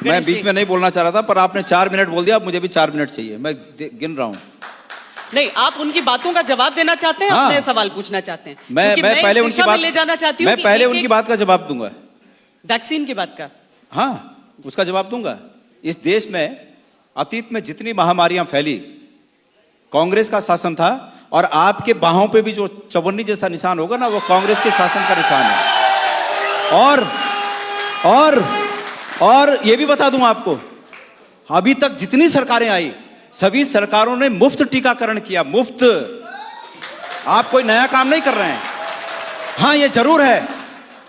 मैं बीच में नहीं बोलना चाह रहा था, पर आपने 4 मिनट बोल दिया, अब मुझे भी 4 मिनट चाहिए, मैं गिन रहा हूँ। नहीं, आप उनकी बातों का जवाब देना चाहते हैं, हाँ। अपने सवाल पूछना चाहते हैं? मैं पहले उनकी बात ले जाना चाहती हूँ, मैं पहले उनकी बात का जवाब दूंगा। वैक्सीन की बात का? हाँ, उसका जवाब दूंगा। इस देश में अतीत में जितनी महामारियां फैली, कांग्रेस का शासन था, और आपके बाहों पे भी जो चवन्नी जैसा निशान होगा ना, वो कांग्रेस के शासन का निशान है। और ये भी बता दूं आपको, अभी तक जितनी सरकारें आई, सभी सरकारों ने मुफ्त टीकाकरण किया, मुफ्त। आप कोई नया काम नहीं कर रहे हैं। हाँ, ये जरूर है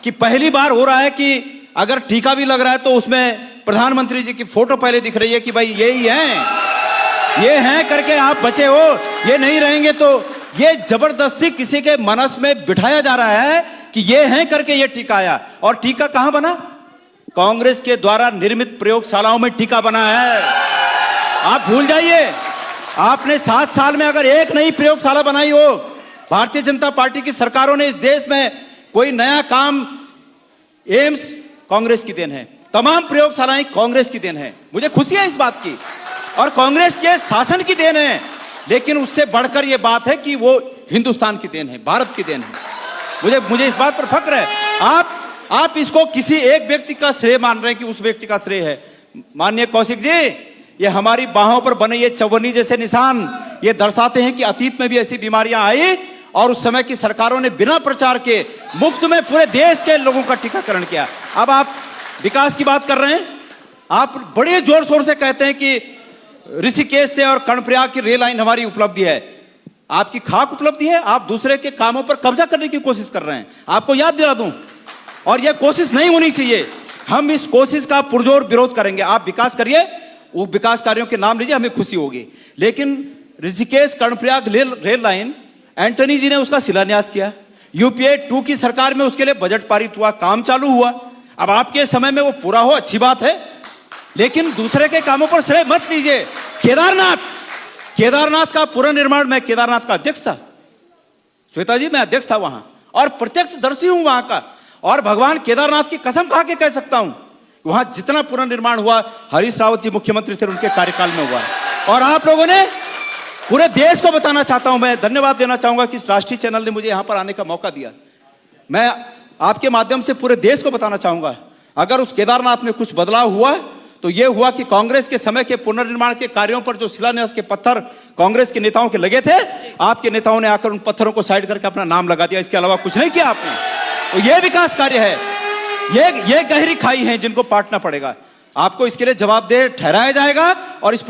कि पहली बार हो रहा है कि अगर टीका भी लग रहा है तो उसमें प्रधानमंत्री जी की फोटो पहले दिख रही है कि भाई ये ही हैं, ये हैं करके आप बचे हो। ये नहीं रहेंगे तो ये जबरदस्ती किसी के मनस में बिठाया जा रहा है कि ये हैं करके ये टीका आया। और टीका कहां बना? कांग्रेस के द्वारा निर्मित प्रयोगशालाओं में टीका बना है। आप भूल जाइए, आपने 7 साल में अगर एक नई प्रयोगशाला बनाई हो, भारतीय जनता पार्टी की सरकारों ने इस देश में कोई नया काम, एम्स कांग्रेस की देन है, तमाम प्रयोगशालाएं कांग्रेस की देन है। मुझे खुशी है इस बात की, और कांग्रेस के शासन की देन है। लेकिन उससे बढ़कर यह बात है कि वो हिंदुस्तान की देन है, भारत की देन है। मुझे इस बात पर फक्र है। आप इसको किसी एक व्यक्ति का श्रेय मान रहे हैं कि उस व्यक्ति का श्रेय है। माननीय कौशिक जी, ये हमारी बाहों पर बने ये चवन्नी जैसे निशान ये दर्शाते हैं कि अतीत में भी ऐसी बीमारियां आई और उस समय की सरकारों ने बिना प्रचार के मुफ्त में पूरे देश के लोगों का टीकाकरण किया। अब आप विकास की बात कर रहे हैं, आप बड़े जोर शोर से कहते हैं कि ऋषिकेश से और कर्णप्रयाग की रेल लाइन हमारी उपलब्धि है। आपकी खाक उपलब्धि है, आप दूसरे के कामों पर कब्जा करने की कोशिश कर रहे हैं। आपको याद दिला दूं, और यह कोशिश नहीं होनी चाहिए। हम इस कोशिश का पुरजोर विरोध करेंगे। आप विकास करिए, वो विकास कार्यों के नाम लीजिए, हमें खुशी होगी। लेकिन ऋषिकेश कर्णप्रयाग रेल लाइन, एंटनी जी ने उसका शिलान्यास किया। यूपीए 2 की सरकार में उसके लिए बजट पारित हुआ, काम चालू हुआ। अब आपके समय में वो पूरा हो, अच्छी बात है, लेकिन दूसरे के कामों पर श्रेय मत लीजिए। केदारनाथ का पुनर्निर्माण, मैं केदारनाथ का अध्यक्ष था, श्वेता जी, मैं अध्यक्ष था वहां, और प्रत्यक्षदर्शी हूं वहां का। और भगवान केदारनाथ की कसम खा के कह सकता हूं, वहां जितना पुनर्निर्माण हुआ, हरीश रावत जी मुख्यमंत्री थे, उनके कार्यकाल में हुआ। और आप लोगों ने पूरे देश को बताना चाहता हूं, मैं धन्यवाद देना चाहूंगा कि इस राष्ट्रीय चैनल ने मुझे यहां पर आने का मौका दिया। मैं आपके माध्यम से पूरे देश को बताना चाहूंगा, अगर उस केदारनाथ में कुछ बदलाव हुआ तो यह हुआ कि कांग्रेस के समय के पुनर्निर्माण के कार्यों पर जो शिलान्यास के पत्थर कांग्रेस के नेताओं के लगे थे, आपके नेताओं ने आकर उन पत्थरों को साइड करके अपना नाम लगा दिया। इसके अलावा कुछ नहीं किया आपने। तो यह विकास कार्य है, ये गहरी खाई है जिनको पाटना पड़ेगा। आपको इसके लिए जवाबदेह ठहराया जाएगा और इस